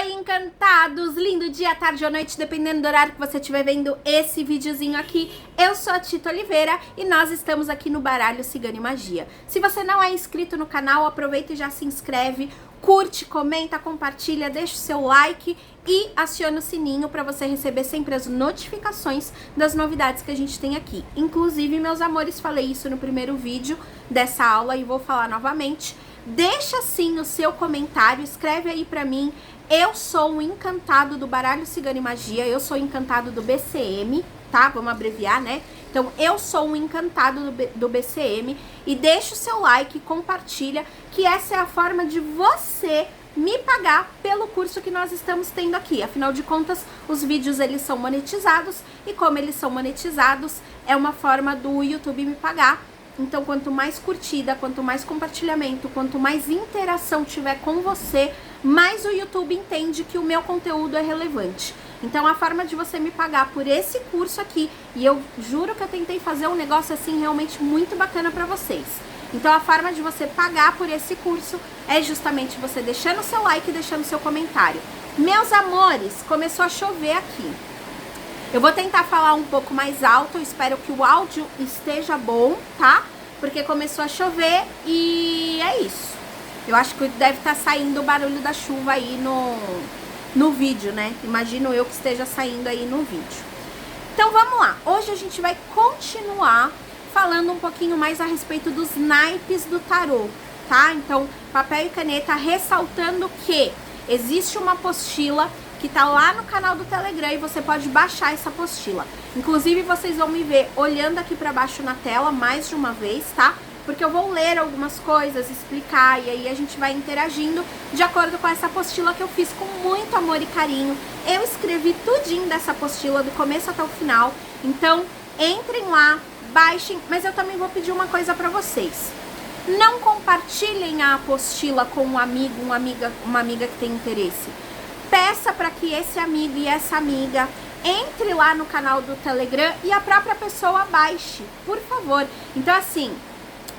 Oi, encantados! Lindo dia, tarde ou noite, dependendo do horário que você estiver vendo esse videozinho aqui. Eu sou a Tita Oliveira e nós estamos aqui no Baralho Cigano e Magia. Se você não é inscrito no canal, aproveita e já se inscreve, curte, comenta, compartilha, deixa o seu like e aciona o sininho para você receber sempre as notificações das novidades que a gente tem aqui. Inclusive, meus amores, falei isso no primeiro vídeo dessa aula e vou falar novamente. Deixa sim o seu comentário, escreve aí pra mim. Eu sou um encantado do Baralho Cigano e Magia, eu sou encantado do BCM, tá? Vamos abreviar, né? Então, eu sou um encantado do BCM e deixa o seu like, compartilha, que essa é a forma de você me pagar pelo curso que nós estamos tendo aqui. Afinal de contas, os vídeos eles são monetizados e como eles são monetizados, é uma forma do YouTube me pagar. Então, quanto mais curtida, quanto mais compartilhamento, quanto mais interação tiver com você, mais o YouTube entende que o meu conteúdo é relevante. Então, a forma de você me pagar por esse curso aqui, e eu juro que eu tentei fazer um negócio assim realmente muito bacana pra vocês. Então, a forma de você pagar por esse curso é justamente você deixando o seu like e deixando o seu comentário. Meus amores, começou a chover aqui. Eu vou tentar falar um pouco mais alto, eu espero que o áudio esteja bom, tá? Porque começou a chover e é isso. Eu acho que deve estar saindo o barulho da chuva aí no vídeo, né? Imagino eu que esteja saindo aí no vídeo. Então vamos lá, hoje a gente vai continuar falando um pouquinho mais a respeito dos naipes do tarô, tá? Então, papel e caneta, ressaltando que existe uma apostila que tá lá no canal do Telegram e você pode baixar essa apostila. Inclusive, vocês vão me ver olhando aqui pra baixo na tela mais de uma vez, tá? Porque eu vou ler algumas coisas, explicar, e aí a gente vai interagindo de acordo com essa apostila que eu fiz com muito amor e carinho. Eu escrevi tudinho dessa apostila do começo até o final, então entrem lá, baixem, mas eu também vou pedir uma coisa pra vocês. Não compartilhem a apostila com um amigo, uma amiga que tem interesse. Peça para que esse amigo e essa amiga entre lá no canal do Telegram e a própria pessoa baixe, por favor. Então, assim,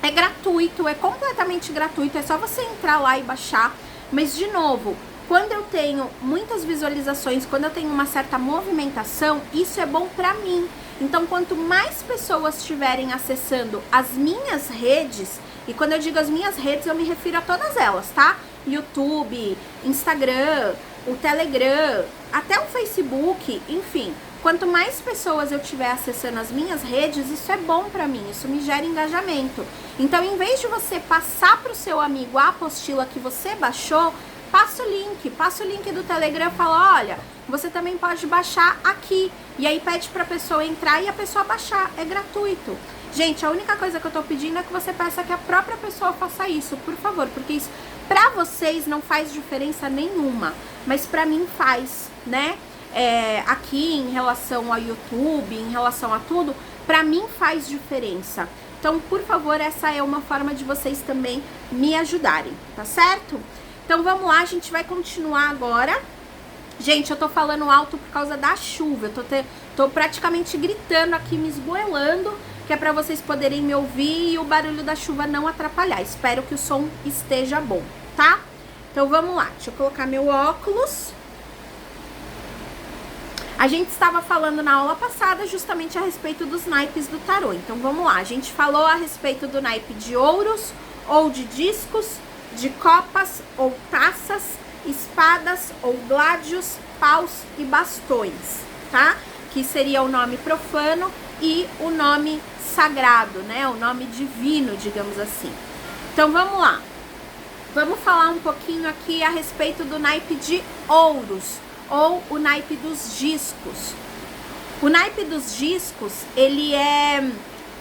é gratuito, é completamente gratuito, é só você entrar lá e baixar. Mas, de novo, quando eu tenho muitas visualizações, quando eu tenho uma certa movimentação, isso é bom para mim. Então, quanto mais pessoas estiverem acessando as minhas redes, e quando eu digo as minhas redes, eu me refiro a todas elas, tá? YouTube, Instagram, o Telegram, até o Facebook, enfim. Quanto mais pessoas eu tiver acessando as minhas redes, isso é bom pra mim, isso me gera engajamento. Então, em vez de você passar pro seu amigo a apostila que você baixou, passa o link do Telegram e fala, olha, você também pode baixar aqui. E aí pede pra pessoa entrar e a pessoa baixar, é gratuito. Gente, a única coisa que eu tô pedindo é que você peça que a própria pessoa faça isso, por favor, porque isso pra vocês não faz diferença nenhuma, mas pra mim faz, né? Aqui em relação ao YouTube, em relação a tudo, pra mim faz diferença. Então, por favor, essa é uma forma de vocês também me ajudarem, tá certo? Então, vamos lá, a gente vai continuar agora. Gente, eu tô falando alto por causa da chuva, eu tô praticamente gritando aqui, me esgoelando, que é pra vocês poderem me ouvir e o barulho da chuva não atrapalhar. Espero que o som esteja bom, tá? Então vamos lá, deixa eu colocar meu óculos. A gente estava falando na aula passada justamente a respeito dos naipes do tarô. Então vamos lá, a gente falou a respeito do naipe de ouros ou de discos, de copas ou taças, espadas ou gládios, paus e bastões, tá? Que seria o nome profano e o nome sagrado, né? O nome divino, digamos assim. Então vamos lá. Vamos falar um pouquinho aqui a respeito do naipe de ouros ou o naipe dos discos. O naipe dos discos, ele é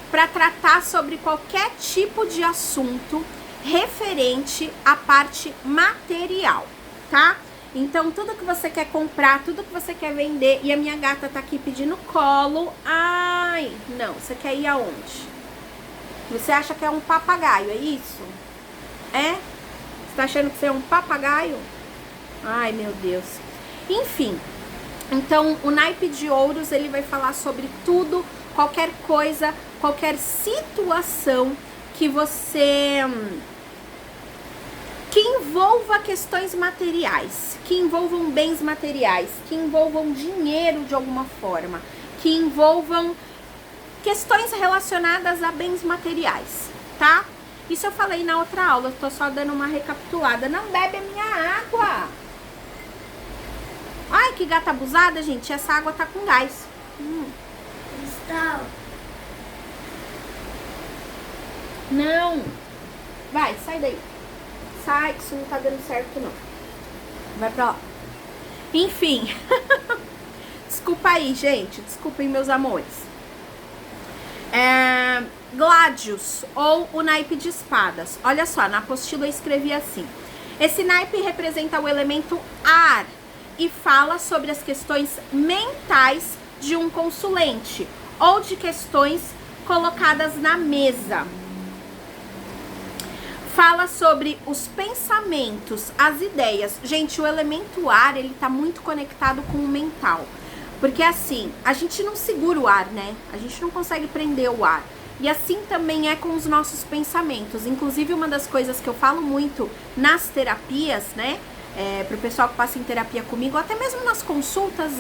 para tratar sobre qualquer tipo de assunto referente à parte material, tá? Então, tudo que você quer comprar, tudo que você quer vender, e a minha gata tá aqui pedindo colo. Ai, não, você quer ir aonde? Você acha que é um papagaio, é isso? É? Você tá achando que você é um papagaio? Ai, meu Deus. Enfim, então, o naipe de ouros, ele vai falar sobre tudo, qualquer coisa, qualquer situação que você que envolva questões materiais, que envolvam bens materiais, que envolvam dinheiro de alguma forma, que envolvam questões relacionadas a bens materiais, tá? Isso eu falei na outra aula, eu tô só dando uma recapitulada. Não bebe a minha água! Ai, que gata abusada, gente. Essa água tá com gás. Cristal. Não. Vai, sai daí. Sai, que isso não tá dando certo, não. Vai pra lá. Enfim. Desculpa aí, gente. Desculpem, meus amores. Gládios, ou o naipe de espadas. Olha só, na apostila eu escrevi assim. Esse naipe representa o elemento ar e fala sobre as questões mentais de um consulente ou de questões colocadas na mesa. Fala sobre os pensamentos, as ideias. Gente, o elemento ar, ele tá muito conectado com o mental. Porque assim, a gente não segura o ar, né? A gente não consegue prender o ar. E assim também é com os nossos pensamentos. Inclusive, uma das coisas que eu falo muito nas terapias, né? Pro pessoal que passa em terapia comigo, até mesmo nas consultas,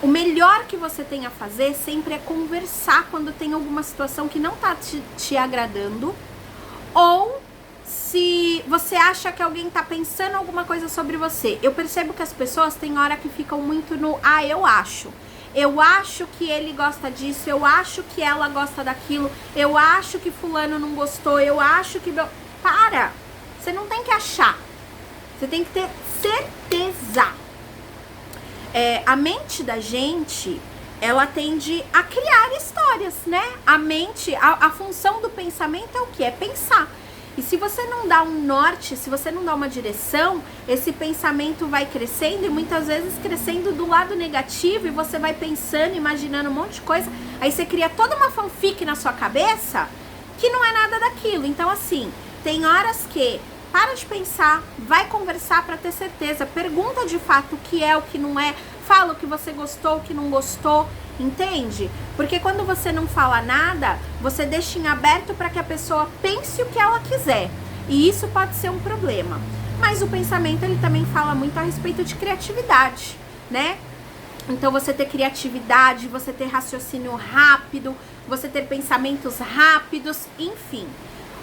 o melhor que você tem a fazer sempre é conversar quando tem alguma situação que não tá te agradando. Ou se você acha que alguém tá pensando alguma coisa sobre você. Eu percebo que as pessoas têm hora que ficam muito no eu acho. Eu acho que ele gosta disso, eu acho que ela gosta daquilo, eu acho que fulano não gostou, eu acho que... Para! Você não tem que achar. Você tem que ter certeza. A mente da gente, ela tende a criar histórias, né? A mente, a função do pensamento é o quê? É pensar. E se você não dá um norte, se você não dá uma direção, esse pensamento vai crescendo e muitas vezes crescendo do lado negativo e você vai pensando, imaginando um monte de coisa. Aí você cria toda uma fanfic na sua cabeça que não é nada daquilo. Então assim, tem horas que para de pensar, vai conversar para ter certeza, pergunta de fato o que é, o que não é, fala o que você gostou, o que não gostou, entende? Porque quando você não fala nada, você deixa em aberto para que a pessoa pense o que ela quiser. E isso pode ser um problema. Mas o pensamento, ele também fala muito a respeito de criatividade, né? Então você ter criatividade, você ter raciocínio rápido, você ter pensamentos rápidos, enfim.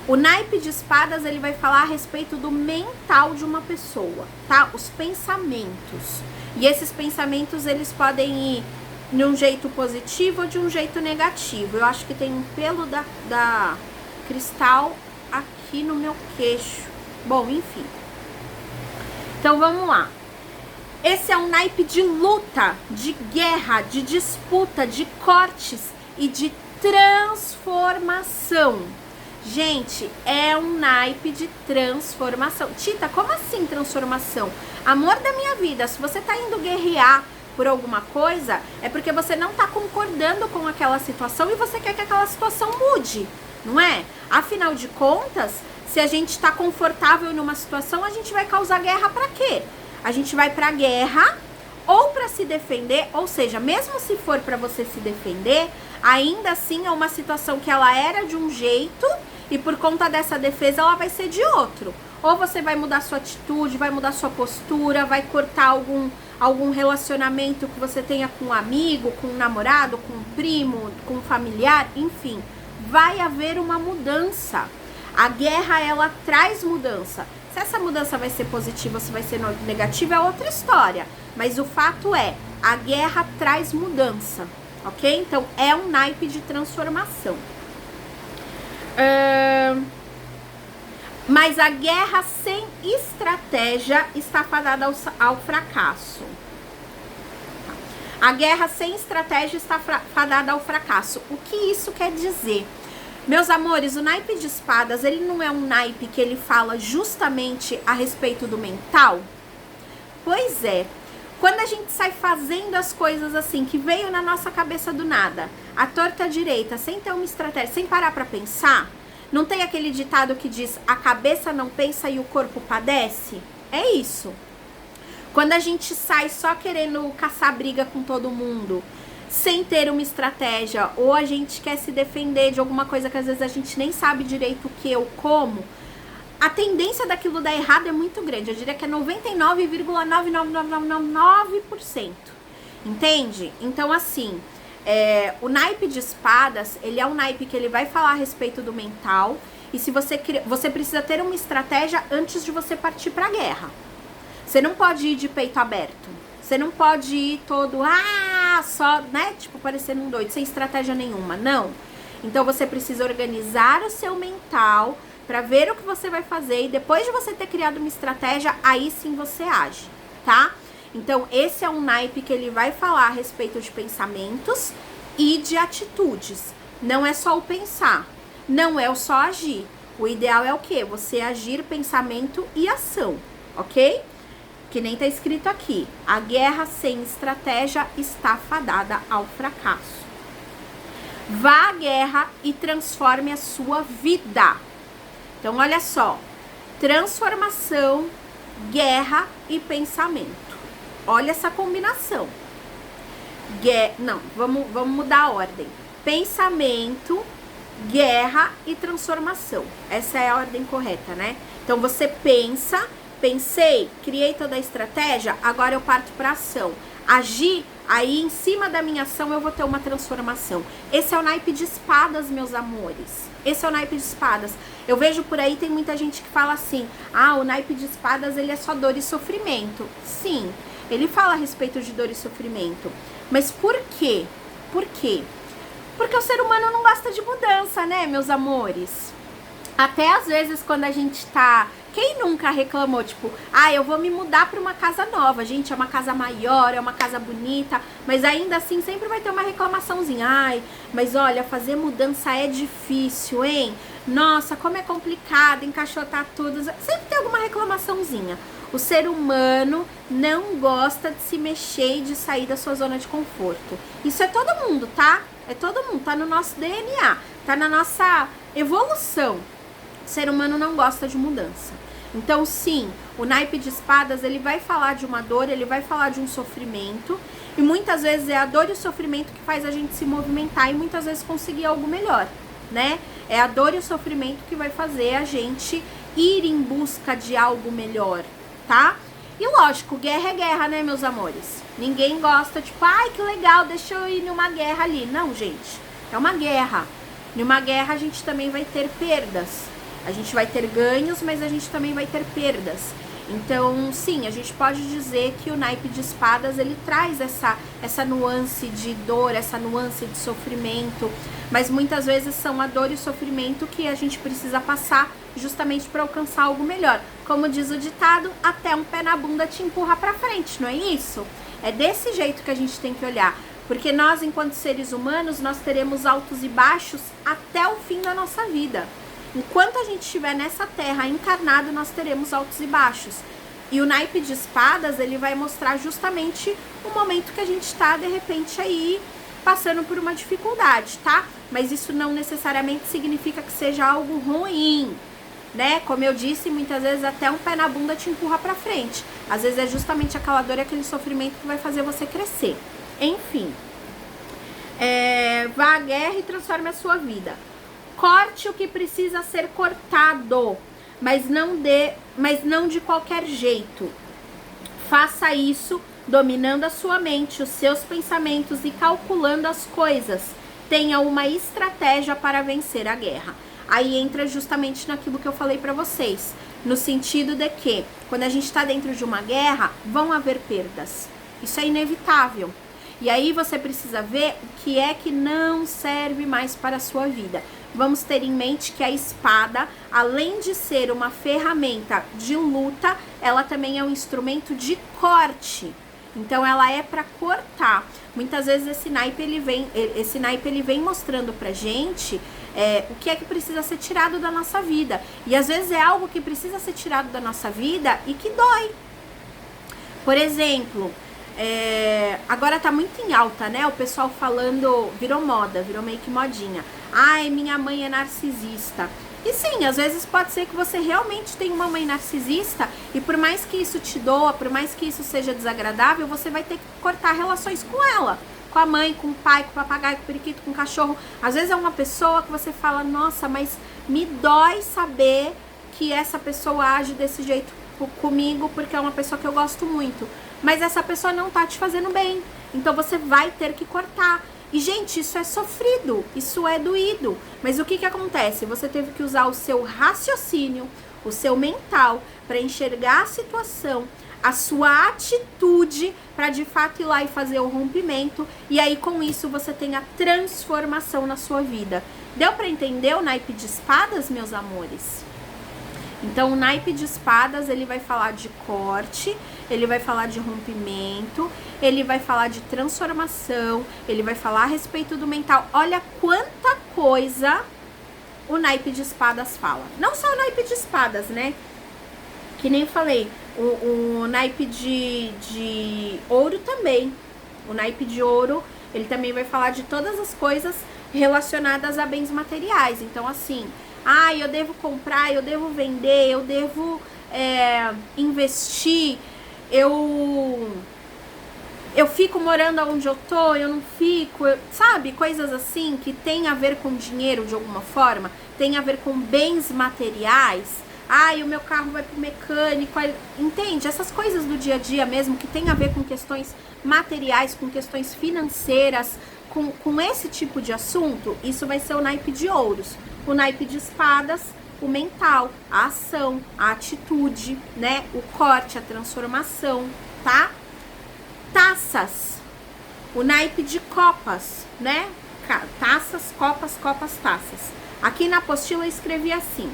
O naipe de espadas, ele vai falar a respeito do mental de uma pessoa, tá? Os pensamentos. E esses pensamentos, eles podem ir de um jeito positivo ou de um jeito negativo. Eu acho que tem um pelo da cristal aqui no meu queixo. Bom, enfim. Então, vamos lá. Esse é um naipe de luta, de guerra, de disputa, de cortes e de transformação. Gente, é um naipe de transformação. Tita, como assim transformação? Amor da minha vida, se você tá indo guerrear por alguma coisa, é porque você não tá concordando com aquela situação e você quer que aquela situação mude, não é? Afinal de contas, se a gente tá confortável numa situação, a gente vai causar guerra pra quê? A gente vai pra guerra ou pra se defender, ou seja, mesmo se for pra você se defender, ainda assim é uma situação que ela era de um jeito e por conta dessa defesa ela vai ser de outro. Ou você vai mudar sua atitude, vai mudar sua postura, vai cortar algum relacionamento que você tenha com um amigo, com um namorado, com um primo, com um familiar, enfim. Vai haver uma mudança. A guerra, ela traz mudança. Se essa mudança vai ser positiva ou se vai ser negativa é outra história. Mas o fato é, a guerra traz mudança, ok? Então, é um naipe de transformação. Mas a guerra sem estratégia está fadada ao fracasso. A guerra sem estratégia está fadada ao fracasso. O que isso quer dizer? Meus amores, o naipe de espadas, ele não é um naipe que ele fala justamente a respeito do mental? Pois é. Quando a gente sai fazendo as coisas assim, que veio na nossa cabeça do nada, à torta direita, sem ter uma estratégia, sem parar pra pensar, não tem aquele ditado que diz, a cabeça não pensa e o corpo padece? É isso. Quando a gente sai só querendo caçar briga com todo mundo, sem ter uma estratégia, ou a gente quer se defender de alguma coisa que às vezes a gente nem sabe direito o que ou como, a tendência daquilo dar errado é muito grande. Eu diria que é 99,99999%. Entende? Então, assim, o naipe de espadas, ele é um naipe que ele vai falar a respeito do mental. E se você precisa ter uma estratégia antes de você partir pra guerra. Você não pode ir de peito aberto. Você não pode ir todo, só, né? Tipo, parecendo um doido, sem estratégia nenhuma. Não. Então, você precisa organizar o seu mental para ver o que você vai fazer. E depois de você ter criado uma estratégia, aí sim você age, tá? Então, esse é um naipe que ele vai falar a respeito de pensamentos e de atitudes. Não é só o pensar. Não é o só agir. O ideal é o quê? Você agir, pensamento e ação, ok? Que nem tá escrito aqui. A guerra sem estratégia está fadada ao fracasso. Vá à guerra e transforme a sua vida. Então, olha só. Transformação, guerra e pensamento. Olha essa combinação. Não, vamos mudar a ordem. Pensamento, guerra e transformação. Essa é a ordem correta, né? Então, você pensa, pensei, criei toda a estratégia, agora eu parto para ação. Agir, aí em cima da minha ação eu vou ter uma transformação. Esse é o naipe de espadas, meus amores. Esse é o naipe de espadas. Eu vejo por aí, tem muita gente que fala assim, o naipe de espadas, ele é só dor e sofrimento. Sim, ele fala a respeito de dor e sofrimento. Mas por quê? Por quê? Porque o ser humano não gosta de mudança, né, meus amores? Até às vezes quando a gente tá... Quem nunca reclamou, tipo, eu vou me mudar para uma casa nova. Gente, é uma casa maior, é uma casa bonita, mas ainda assim sempre vai ter uma reclamaçãozinha. Mas olha, fazer mudança é difícil, hein? Nossa, como é complicado encaixotar tudo. Sempre tem alguma reclamaçãozinha. O ser humano não gosta de se mexer e de sair da sua zona de conforto. Isso é todo mundo, tá? É todo mundo, tá no nosso DNA, tá na nossa evolução. O ser humano não gosta de mudança. Então, sim, o naipe de espadas, ele vai falar de uma dor, ele vai falar de um sofrimento. E muitas vezes é a dor e o sofrimento que faz a gente se movimentar e muitas vezes conseguir algo melhor, né? É a dor e o sofrimento que vai fazer a gente ir em busca de algo melhor, tá? E lógico, guerra é guerra, né, meus amores? Ninguém gosta, tipo, que legal, deixa eu ir numa guerra ali. Não, gente, é uma guerra. Numa guerra a gente também vai ter perdas. A gente vai ter ganhos, mas a gente também vai ter perdas. Então, sim, a gente pode dizer que o naipe de espadas, ele traz essa nuance de dor, essa nuance de sofrimento. Mas muitas vezes são a dor e o sofrimento que a gente precisa passar justamente para alcançar algo melhor. Como diz o ditado, até um pé na bunda te empurra para frente, não é isso? É desse jeito que a gente tem que olhar. Porque nós, enquanto seres humanos, nós teremos altos e baixos até o fim da nossa vida. Enquanto a gente estiver nessa terra encarnado, nós teremos altos e baixos. E o naipe de espadas, ele vai mostrar justamente o momento que a gente está, de repente, aí passando por uma dificuldade, tá? Mas isso não necessariamente significa que seja algo ruim, né? Como eu disse, muitas vezes até um pé na bunda te empurra pra frente. Às vezes é justamente aquela dor e aquele sofrimento que vai fazer você crescer. Enfim, vá à guerra e transforme a sua vida. Corte o que precisa ser cortado, mas não de qualquer jeito. Faça isso dominando a sua mente, os seus pensamentos e calculando as coisas. Tenha uma estratégia para vencer a guerra. Aí entra justamente naquilo que eu falei para vocês, no sentido de que quando a gente está dentro de uma guerra, vão haver perdas. Isso é inevitável. E aí você precisa ver o que é que não serve mais para a sua vida. Vamos ter em mente que a espada, além de ser uma ferramenta de luta, ela também é um instrumento de corte. Então ela é para cortar. Muitas vezes esse naipe ele vem mostrando pra gente o que é que precisa ser tirado da nossa vida. E às vezes é algo que precisa ser tirado da nossa vida e que dói. Por exemplo, agora tá muito em alta, né? O pessoal falando, virou moda, virou meio que modinha. Ai, minha mãe é narcisista. E sim, às vezes pode ser que você realmente tenha uma mãe narcisista e por mais que isso te doa, por mais que isso seja desagradável, você vai ter que cortar relações com ela. Com a mãe, com o pai, com o papagaio, com o periquito, com o cachorro. Às vezes é uma pessoa que você fala, nossa, mas me dói saber que essa pessoa age desse jeito comigo porque é uma pessoa que eu gosto muito. Mas essa pessoa não tá te fazendo bem. Então você vai ter que cortar. E, gente, isso é sofrido, isso é doído. Mas o que que acontece? Você teve que usar o seu raciocínio, o seu mental, para enxergar a situação, a sua atitude, para de fato ir lá e fazer o rompimento. E aí, com isso, você tem a transformação na sua vida. Deu para entender o naipe de espadas, meus amores? Então, o naipe de espadas, ele vai falar de corte, ele vai falar de rompimento, ele vai falar de transformação, ele vai falar a respeito do mental. Olha quanta coisa o naipe de espadas fala. Não só o naipe de espadas, né? Que nem falei, o naipe de ouro também. O naipe de ouro, ele também vai falar de todas as coisas relacionadas a bens materiais. Então, assim, eu devo comprar, eu devo vender, eu devo investir, eu fico morando onde eu tô, eu não fico, sabe? Coisas assim que tem a ver com dinheiro de alguma forma, tem a ver com bens materiais. O meu carro vai pro mecânico, entende? Essas coisas do dia a dia mesmo, que tem a ver com questões materiais, com questões financeiras, com esse tipo de assunto, isso vai ser o naipe de ouros. O naipe de espadas, o mental, a ação, a atitude, né? O corte, a transformação, tá? Taças, o naipe de copas, né? Taças, copas, taças. Aqui na apostila eu escrevi assim: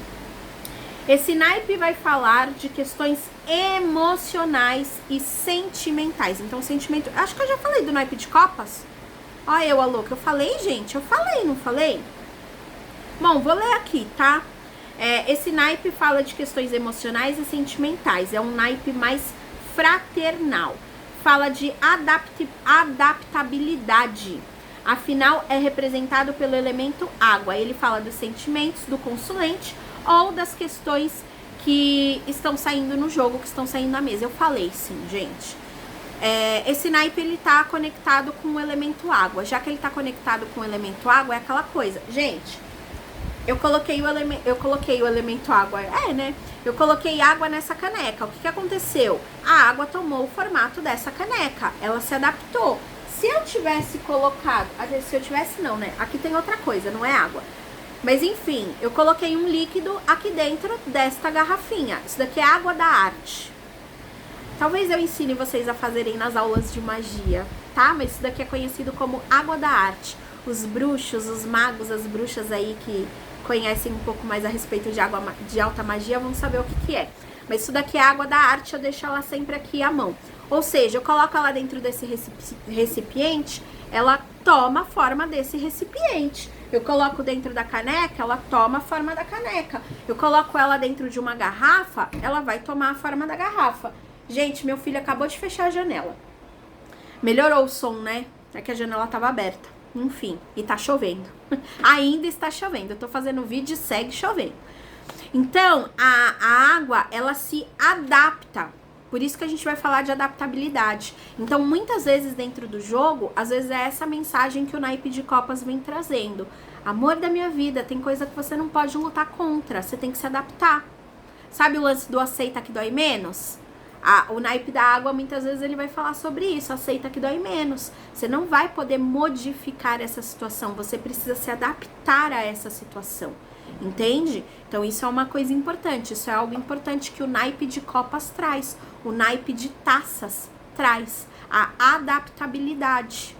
esse naipe vai falar de questões emocionais e sentimentais. Então, sentimento... Acho que eu já falei do naipe de copas. Olha eu, a louca. Eu falei, gente? Eu falei, não falei? Bom, vou ler aqui, tá? Esse naipe fala de questões emocionais e sentimentais. É um naipe mais fraternal. Fala de adaptabilidade. Afinal, é representado pelo elemento água. Ele fala dos sentimentos do consulente ou das questões que estão saindo no jogo, que estão saindo na mesa. Eu falei sim, gente. Esse naipe, ele tá conectado com o elemento água. Já que ele tá conectado com o elemento água, é aquela coisa. Gente, eu coloquei o elemento água. Né? Eu coloquei água nessa caneca. O que aconteceu? A água tomou o formato dessa caneca. Ela se adaptou. Se eu tivesse colocado... Se eu tivesse, não, né? Aqui tem outra coisa, não é água. Mas enfim, eu coloquei um líquido aqui dentro desta garrafinha. Isso daqui é água da arte. Talvez eu ensine vocês a fazerem nas aulas de magia, tá? Mas isso daqui é conhecido como água da arte. Os bruxos, os magos, as bruxas aí que conhecem um pouco mais a respeito de água de alta magia vão saber o que é. Mas isso daqui é água da arte, eu deixo ela sempre aqui à mão. Ou seja, eu coloco ela dentro desse recipiente, ela toma a forma desse recipiente. Eu coloco dentro da caneca, ela toma a forma da caneca. Eu coloco ela dentro de uma garrafa, ela vai tomar a forma da garrafa. Gente, meu filho acabou de fechar a janela. Melhorou o som, né? É que a janela tava aberta. Enfim, e tá chovendo. Ainda está chovendo. Eu tô fazendo vídeo e segue chovendo. Então, a água, ela se adapta. Por isso que a gente vai falar de adaptabilidade. Então, muitas vezes dentro do jogo, às vezes é essa mensagem que o naipe de copas vem trazendo. Amor da minha vida, tem coisa que você não pode lutar contra. Você tem que se adaptar. Sabe o lance do aceita que dói menos? O naipe da água, muitas vezes, ele vai falar sobre isso. Aceita que dói menos. Você não vai poder modificar essa situação. Você precisa se adaptar a essa situação. Entende? Então, isso é uma coisa importante. Isso é algo importante que o naipe de copas traz. O naipe de taças traz. A adaptabilidade.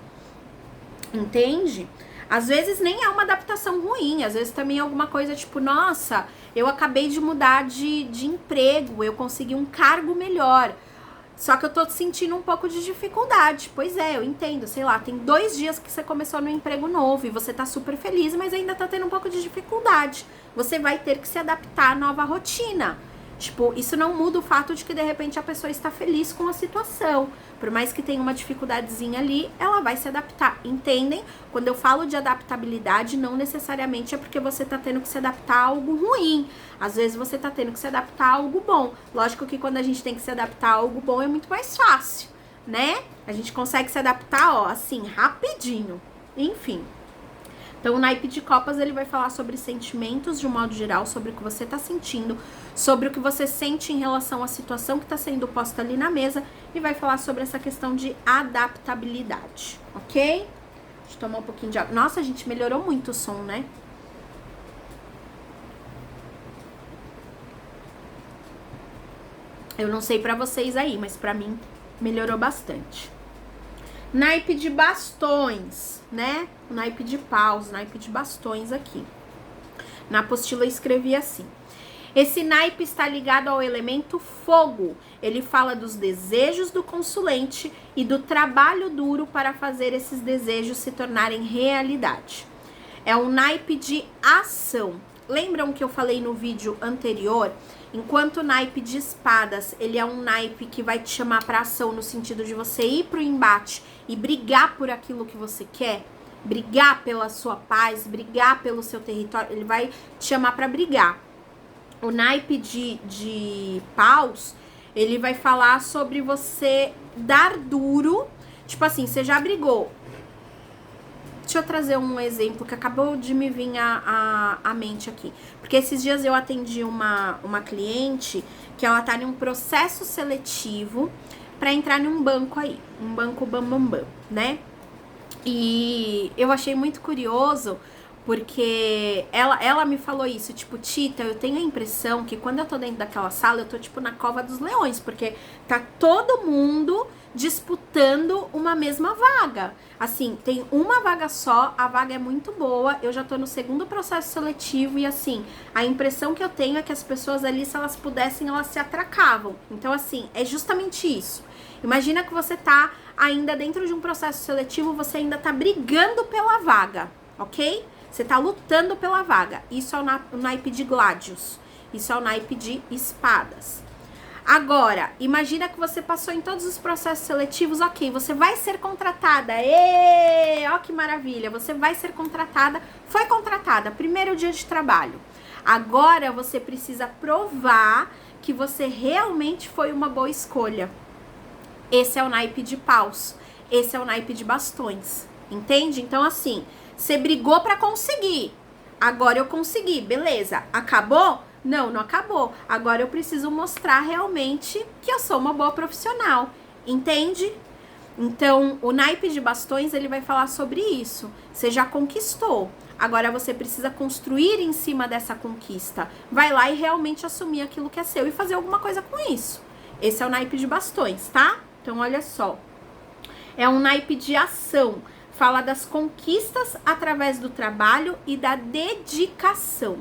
Entende? Às vezes nem é uma adaptação ruim. Às vezes também é alguma coisa tipo, nossa, eu acabei de mudar de emprego. Eu consegui um cargo melhor. Só que eu tô sentindo um pouco de dificuldade. Pois é, eu entendo, sei lá, tem 2 dias que você começou no emprego novo e você tá super feliz, mas ainda tá tendo um pouco de dificuldade. Você vai ter que se adaptar à nova rotina. Tipo, isso não muda o fato de que de repente a pessoa está feliz com a situação. Por mais que tenha uma dificuldadezinha ali, ela vai se adaptar. Entendem? Quando eu falo de adaptabilidade, não necessariamente é porque você tá tendo que se adaptar a algo ruim. Às vezes você tá tendo que se adaptar a algo bom. Lógico que quando a gente tem que se adaptar a algo bom é muito mais fácil, né? A gente consegue se adaptar, ó, assim, rapidinho. Enfim. Então, o naipe de copas, ele vai falar sobre sentimentos de um modo geral, sobre o que você tá sentindo, sobre o que você sente em relação à situação que tá sendo posta ali na mesa, e vai falar sobre essa questão de adaptabilidade, ok? Deixa eu tomar um pouquinho de água. Nossa, gente, melhorou muito o som, né? Eu não sei pra vocês aí, mas pra mim melhorou bastante. Naipe de bastões, né? O naipe de paus, naipe de bastões aqui. Na apostila eu escrevi assim: esse naipe está ligado ao elemento fogo. Ele fala dos desejos do consulente e do trabalho duro para fazer esses desejos se tornarem realidade. É um naipe de ação. Lembram que eu falei no vídeo anterior? Enquanto o naipe de espadas, ele é um naipe que vai te chamar para ação no sentido de você ir pro embate e brigar por aquilo que você quer, brigar pela sua paz, brigar pelo seu território, ele vai te chamar para brigar. O naipe de paus, ele vai falar sobre você dar duro, tipo assim, você já brigou. Deixa eu trazer um exemplo que acabou de me vir à mente aqui. Porque esses dias eu atendi uma cliente que ela tá em um processo seletivo para entrar num banco aí. Um banco bambambam, né? E eu achei muito curioso porque ela me falou isso, tipo, Tita, eu tenho a impressão que quando eu tô dentro daquela sala, eu tô tipo na cova dos leões, porque tá todo mundo disputando uma mesma vaga. Assim, tem uma vaga só, a vaga é muito boa, eu já tô no segundo processo seletivo e assim, a impressão que eu tenho é que as pessoas ali, se elas pudessem, elas se atracavam. Então assim, é justamente isso. Imagina que você tá ainda dentro de um processo seletivo, você ainda tá brigando pela vaga, ok? Você tá lutando pela vaga. Isso é o naipe de gladios. Isso é o naipe de espadas. Agora, imagina que você passou em todos os processos seletivos, ok, você vai ser contratada, ó que maravilha, você vai ser contratada, foi contratada, primeiro dia de trabalho. Agora você precisa provar que você realmente foi uma boa escolha. Esse é o naipe de paus, esse é o naipe de bastões, entende? Então assim, você brigou pra conseguir, agora eu consegui, beleza, acabou? Não, não acabou. Agora eu preciso mostrar realmente que eu sou uma boa profissional, entende? Então, o naipe de bastões, ele vai falar sobre isso. Você já conquistou. Agora você precisa construir em cima dessa conquista. Vai lá e realmente assumir aquilo que é seu e fazer alguma coisa com isso. Esse é o naipe de bastões, tá? Então, olha só. É um naipe de ação. Fala das conquistas através do trabalho e da dedicação,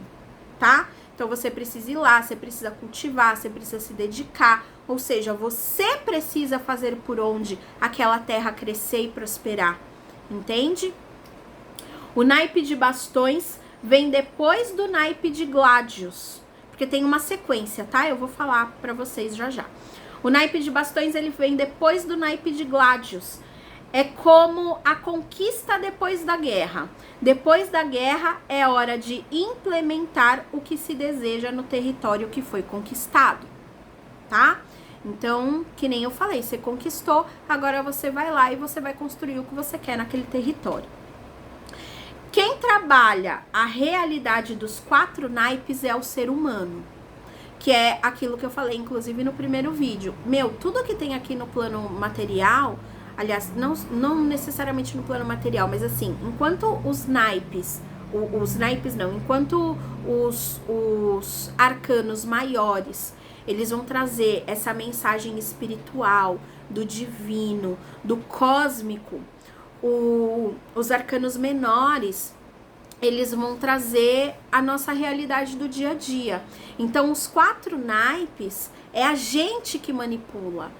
tá? Então, você precisa ir lá, você precisa cultivar, você precisa se dedicar. Ou seja, você precisa fazer por onde aquela terra crescer e prosperar. Entende? O naipe de bastões vem depois do naipe de gladios. Porque tem uma sequência, tá? Eu vou falar pra vocês já já. O naipe de bastões, ele vem depois do naipe de gladios. É como a conquista depois da guerra. Depois da guerra é hora de implementar o que se deseja no território que foi conquistado, tá? Então, que nem eu falei, você conquistou, agora você vai lá e você vai construir o que você quer naquele território. Quem trabalha a realidade dos 4 naipes é o ser humano, que é aquilo que eu falei, inclusive, no primeiro vídeo. Meu, tudo que tem aqui no plano material... Aliás, não necessariamente no plano material, mas assim, enquanto os naipes enquanto os arcanos maiores, eles vão trazer essa mensagem espiritual, do divino, do cósmico, os arcanos menores, eles vão trazer a nossa realidade do dia a dia. Então, os 4 naipes é a gente que manipula.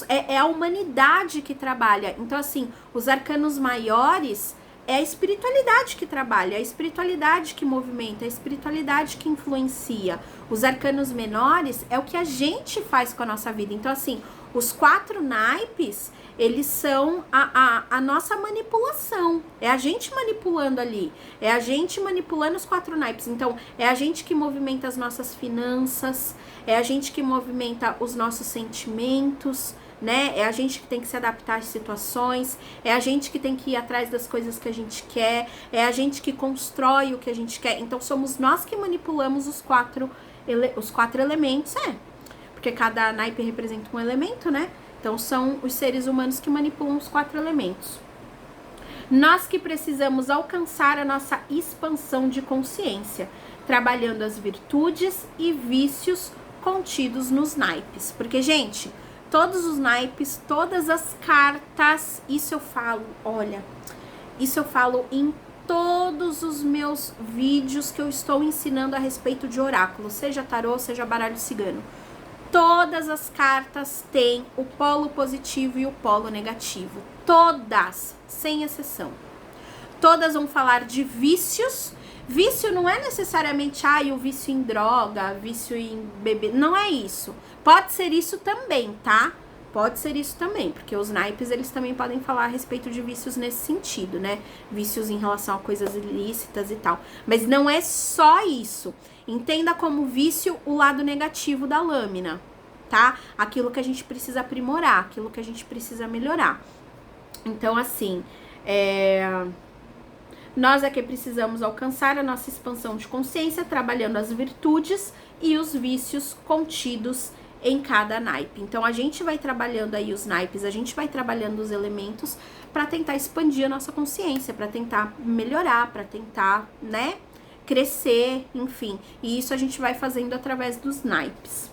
É a humanidade que trabalha. Então, assim, os arcanos maiores é a espiritualidade que trabalha, é a espiritualidade que movimenta, é a espiritualidade que influencia. Os arcanos menores é o que a gente faz com a nossa vida. Então, assim, os 4 naipes, eles são a nossa manipulação. É a gente manipulando ali. É a gente manipulando os 4 naipes. Então, é a gente que movimenta as nossas finanças. É a gente que movimenta os nossos sentimentos, né? É a gente que tem que se adaptar às situações, é a gente que tem que ir atrás das coisas que a gente quer, é a gente que constrói o que a gente quer. Então somos nós que manipulamos os quatro elementos, porque cada naipe representa um elemento, né? Então são os seres humanos que manipulam os 4 elementos. Nós que precisamos alcançar a nossa expansão de consciência, trabalhando as virtudes e vícios contidos nos naipes. Porque, gente, todos os naipes, todas as cartas, isso eu falo, olha, isso eu falo em todos os meus vídeos que eu estou ensinando a respeito de oráculo, seja tarô, seja baralho cigano. Todas as cartas têm o polo positivo e o polo negativo. Todas, sem exceção. Todas vão falar de vícios. Vício não é necessariamente, o vício em droga, vício em bebê. Não é isso. Pode ser isso também, tá? Pode ser isso também, porque os naipes, eles também podem falar a respeito de vícios nesse sentido, né? Vícios em relação a coisas ilícitas e tal. Mas não é só isso. Entenda como vício o lado negativo da lâmina, tá? Aquilo que a gente precisa aprimorar, aquilo que a gente precisa melhorar. Então, assim, nós é que precisamos alcançar a nossa expansão de consciência, trabalhando as virtudes e os vícios contidos em cada naipe. Então, a gente vai trabalhando aí os naipes, a gente vai trabalhando os elementos para tentar expandir a nossa consciência, para tentar melhorar, para tentar, né, crescer, enfim. E isso a gente vai fazendo através dos naipes.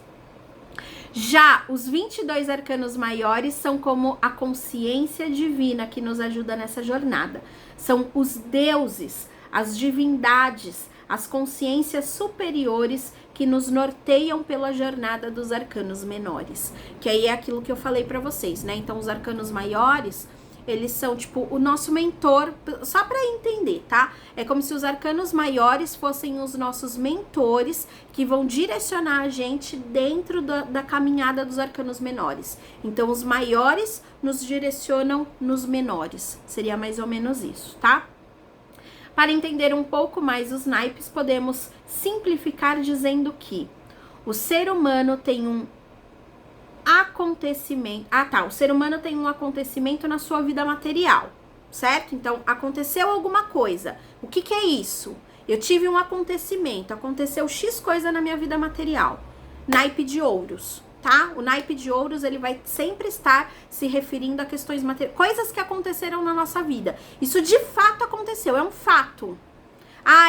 Já os 22 arcanos maiores são como a consciência divina que nos ajuda nessa jornada. São os deuses, as divindades, as consciências superiores que nos norteiam pela jornada dos arcanos menores. Que aí é aquilo que eu falei pra vocês, né? Então, os arcanos maiores, eles são, tipo, o nosso mentor, só pra entender, tá? É como se os arcanos maiores fossem os nossos mentores que vão direcionar a gente dentro da caminhada dos arcanos menores. Então, os maiores nos direcionam nos menores. Seria mais ou menos isso, tá? Para entender um pouco mais os naipes, podemos simplificar dizendo que o ser humano tem um acontecimento. O ser humano tem um acontecimento na sua vida material, certo? Então, aconteceu alguma coisa. O que é isso? Eu tive um acontecimento, aconteceu X coisa na minha vida material. Naipe de ouros, tá? O naipe de ouros, ele vai sempre estar se referindo a questões materiais, coisas que aconteceram na nossa vida. Isso de fato aconteceu, é um fato.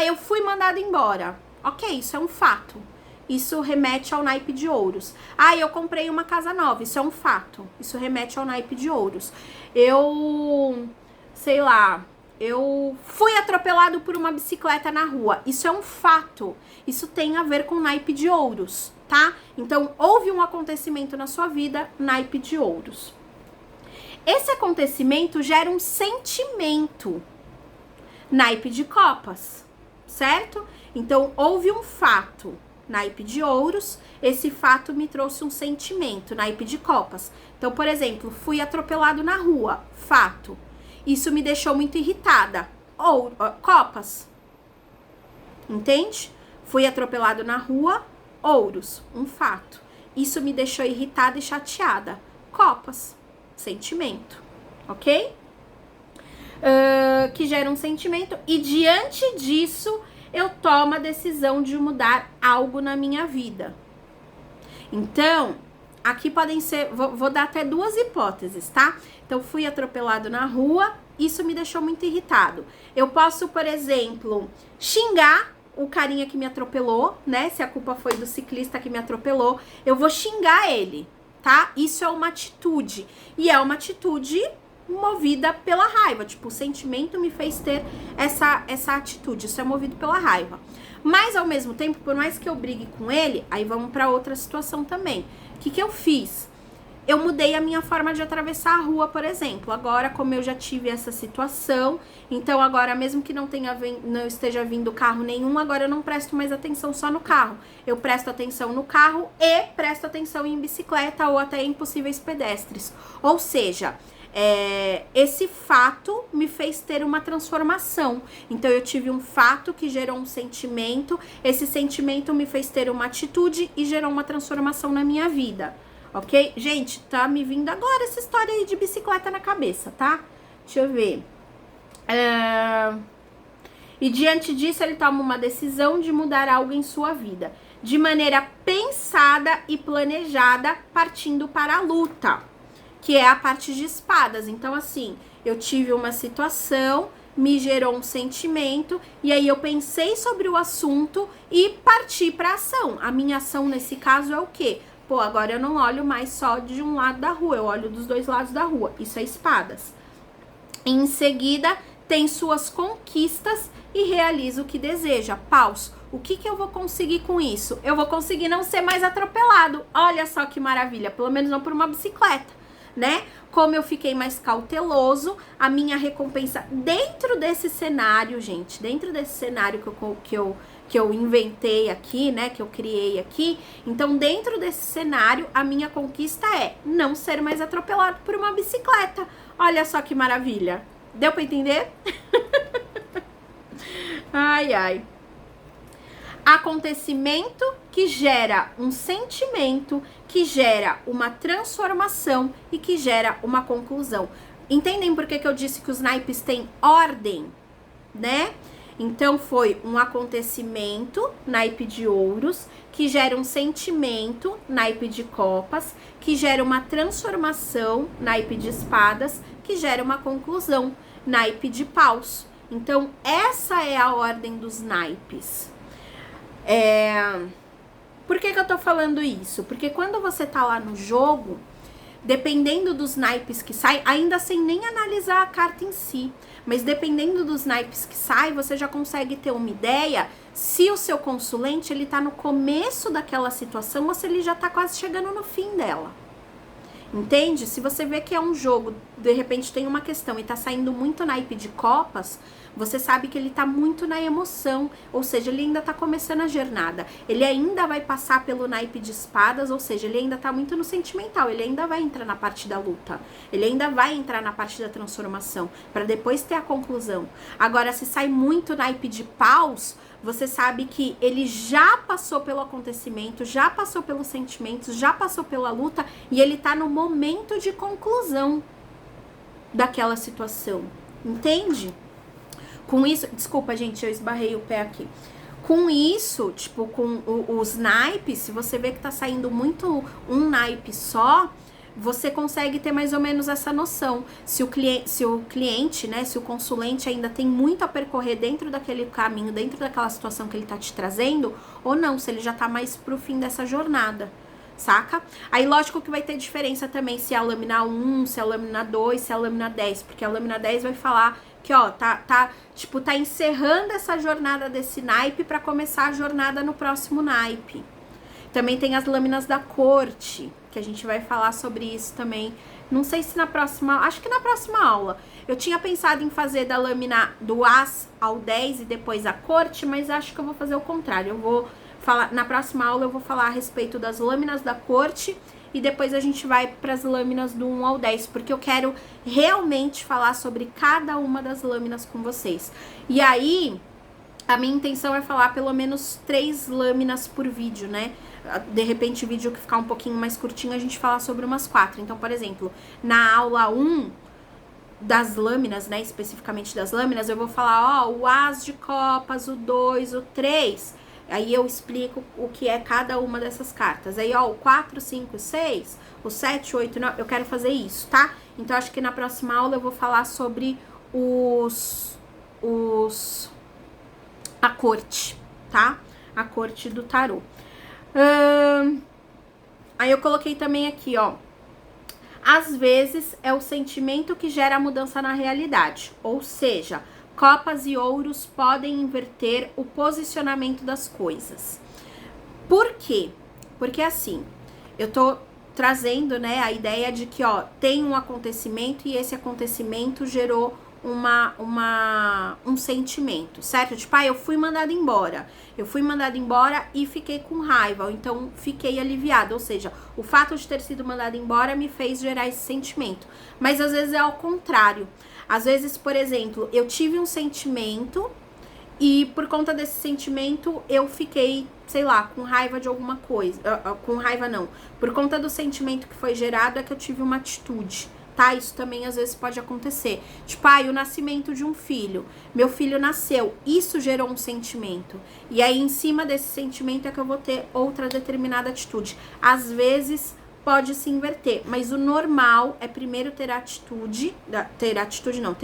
Eu fui mandada embora. Ok, isso é um fato. Isso remete ao naipe de ouros. Eu comprei uma casa nova. Isso é um fato. Isso remete ao naipe de ouros. Eu fui atropelado por uma bicicleta na rua. Isso é um fato. Isso tem a ver com naipe de ouros, tá? Então, houve um acontecimento na sua vida, naipe de ouros. Esse acontecimento gera um sentimento, naipe de copas, certo? Então, houve um fato, naipe de ouros, esse fato me trouxe um sentimento, naipe de copas. Então, por exemplo, fui atropelado na rua, fato. Isso me deixou muito irritada, copas. Entende? Fui atropelado na rua, ouros, um fato. Isso me deixou irritada e chateada, copas, sentimento, ok? Que gera um sentimento e diante disso eu tomo a decisão de mudar algo na minha vida. Então, aqui podem ser, vou dar até 2 hipóteses, tá? Então, fui atropelado na rua, isso me deixou muito irritado. Eu posso, por exemplo, xingar o carinha que me atropelou, né? Se a culpa foi do ciclista que me atropelou, eu vou xingar ele, tá? Isso é uma atitude. E é uma atitude movida pela raiva, tipo, o sentimento me fez ter essa atitude, isso é movido pela raiva. Mas ao mesmo tempo, por mais que eu brigue com ele, aí vamos para outra situação também. O que eu fiz? Eu mudei a minha forma de atravessar a rua, por exemplo. Agora, como eu já tive essa situação, então agora mesmo que não esteja vindo carro nenhum, agora eu não presto mais atenção só no carro. Eu presto atenção no carro e presto atenção em bicicleta ou até em possíveis pedestres. Ou seja, esse fato me fez ter uma transformação. Então, eu tive um fato que gerou um sentimento, esse sentimento me fez ter uma atitude e gerou uma transformação na minha vida, ok? Gente, tá me vindo agora essa história aí de bicicleta na cabeça, tá? Deixa eu ver. E diante disso, ele toma uma decisão de mudar algo em sua vida, de maneira pensada e planejada, partindo para a luta, que é a parte de espadas. Então, assim, eu tive uma situação, me gerou um sentimento, e aí eu pensei sobre o assunto e parti para ação. A minha ação nesse caso é o quê? Pô, agora eu não olho mais só de um lado da rua, eu olho dos dois lados da rua. Isso é espadas. Em seguida, tem suas conquistas e realiza o que deseja. Paus, o que eu vou conseguir com isso? Eu vou conseguir não ser mais atropelado. Olha só que maravilha, pelo menos não por uma bicicleta, né? Como eu fiquei mais cauteloso, a minha recompensa dentro desse cenário, gente, dentro desse cenário que eu inventei aqui, né, que eu criei aqui. Então, dentro desse cenário, a minha conquista é não ser mais atropelado por uma bicicleta. Olha só que maravilha. Deu pra entender? Ai, ai. Acontecimento que gera um sentimento, que gera uma transformação e que gera uma conclusão. Entendem por que eu disse que os naipes têm ordem, né? Então, foi um acontecimento, naipe de ouros, que gera um sentimento, naipe de copas, que gera uma transformação, naipe de espadas, que gera uma conclusão, naipe de paus. Então, essa é a ordem dos naipes. Por que eu tô falando isso? Porque quando você tá lá no jogo, dependendo dos naipes que saem, ainda sem nem analisar a carta em si, mas dependendo dos naipes que saem, você já consegue ter uma ideia se o seu consulente, ele tá no começo daquela situação ou se ele já tá quase chegando no fim dela. Entende? Se você vê que é um jogo, de repente tem uma questão e tá saindo muito naipe de copas, você sabe que ele tá muito na emoção, ou seja, ele ainda tá começando a jornada. Ele ainda vai passar pelo naipe de espadas, ou seja, ele ainda tá muito no sentimental, ele ainda vai entrar na parte da luta, ele ainda vai entrar na parte da transformação, para depois ter a conclusão. Agora, se sai muito naipe de paus, você sabe que ele já passou pelo acontecimento, já passou pelos sentimentos, já passou pela luta e ele tá no momento de conclusão daquela situação. Entende? Com isso, desculpa, gente, eu esbarrei o pé aqui. Com isso, tipo, com os naipes, se você vê que tá saindo muito um naipe só, você consegue ter mais ou menos essa noção. Se o cliente, né, se o consulente ainda tem muito a percorrer dentro daquele caminho, dentro daquela situação que ele tá te trazendo, ou não, se ele já tá mais pro fim dessa jornada, saca? Aí, lógico que vai ter diferença também se é a lâmina 1, se é a lâmina 2, se é a lâmina 10, porque a lâmina 10 vai falar que, ó, tá encerrando essa jornada desse naipe para começar a jornada no próximo naipe. Também tem as lâminas da corte, que a gente vai falar sobre isso também. Não sei se na próxima, acho que na próxima aula. Eu tinha pensado em fazer da lâmina do As ao 10 e depois a corte, mas acho que eu vou fazer o contrário. Eu vou falar, na próxima aula eu vou falar a respeito das lâminas da corte e depois a gente vai para as lâminas do 1 ao 10, porque eu quero realmente falar sobre cada uma das lâminas com vocês. E aí, a minha intenção é falar pelo menos 3 lâminas por vídeo, né? De repente, o vídeo que ficar um pouquinho mais curtinho, a gente falar sobre umas 4. Então, por exemplo, na aula 1 das lâminas, né, especificamente das lâminas, eu vou falar, ó, o As de copas, o 2, o 3. Aí eu explico o que é cada uma dessas cartas. Aí, ó, o 4, 5, 6, o 7, 8, 9, eu quero fazer isso, tá? Então, acho que na próxima aula eu vou falar sobre a corte, tá? A corte do tarô. Aí eu coloquei também aqui, ó. Às vezes é o sentimento que gera a mudança na realidade. Ou seja, copas e ouros podem inverter o posicionamento das coisas. Por quê? Porque assim, eu tô trazendo, né, a ideia de que, ó, tem um acontecimento e esse acontecimento gerou um sentimento, certo? Tipo, eu fui mandada embora. Eu fui mandada embora e fiquei com raiva, ou então fiquei aliviada. Ou seja, o fato de ter sido mandada embora me fez gerar esse sentimento. Mas às vezes é ao contrário. Às vezes, por exemplo, eu tive um sentimento E por conta desse sentimento, eu fiquei, sei lá, com raiva de alguma coisa. Com raiva não. Por conta do sentimento que foi gerado, é que eu tive uma atitude, tá? Isso também às vezes pode acontecer. Tipo, o nascimento de um filho. Meu filho nasceu. Isso gerou um sentimento. E aí, em cima desse sentimento, é que eu vou ter outra determinada atitude. Às vezes pode se inverter, mas o normal é primeiro ter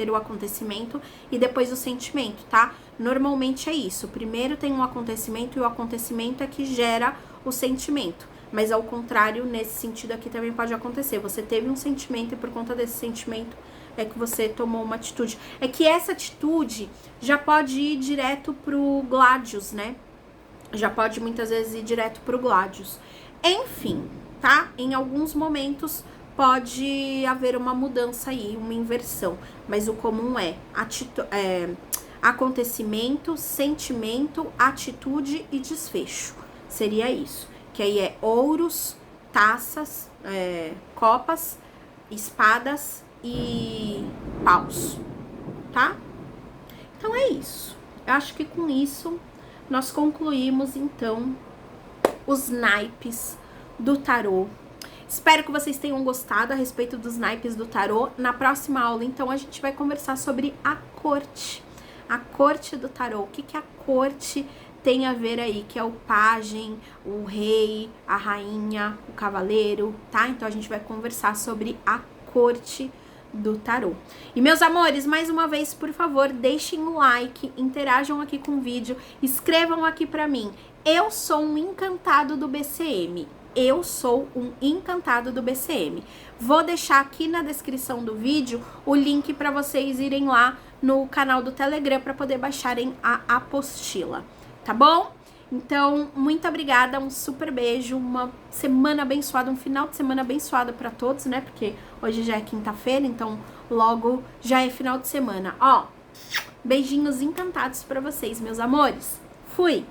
o acontecimento e depois o sentimento, tá? Normalmente é isso, primeiro tem um acontecimento e o acontecimento é que gera o sentimento, mas ao contrário, nesse sentido aqui também pode acontecer, você teve um sentimento e por conta desse sentimento é que você tomou uma atitude. É que essa atitude já pode ir direto pro Gladius, né? Já pode muitas vezes ir direto pro Gladius. Enfim, tá? Em alguns momentos pode haver uma mudança aí, uma inversão, mas o comum é acontecimento, sentimento, atitude e desfecho. Seria isso. Que aí é ouros, taças, copas, espadas e paus, tá? Então é isso. Eu acho que com isso nós concluímos então os naipes do tarô. Espero que vocês tenham gostado a respeito dos naipes do tarô. Na próxima aula, então, a gente vai conversar sobre a corte. A corte do tarô. O que a corte tem a ver aí? Que é o pajem, o rei, a rainha, o cavaleiro, tá? Então, a gente vai conversar sobre a corte do tarô. E meus amores, mais uma vez, por favor, deixem o like, interajam aqui com o vídeo, escrevam aqui pra mim. Eu sou um encantado do BCM. Eu sou um encantado do BCM. Vou deixar aqui na descrição do vídeo o link para vocês irem lá no canal do Telegram para poder baixarem a apostila, tá bom? Então, muito obrigada, um super beijo, uma semana abençoada, um final de semana abençoado para todos, né? Porque hoje já é quinta-feira, então logo já é final de semana. Ó, beijinhos encantados para vocês, meus amores. Fui!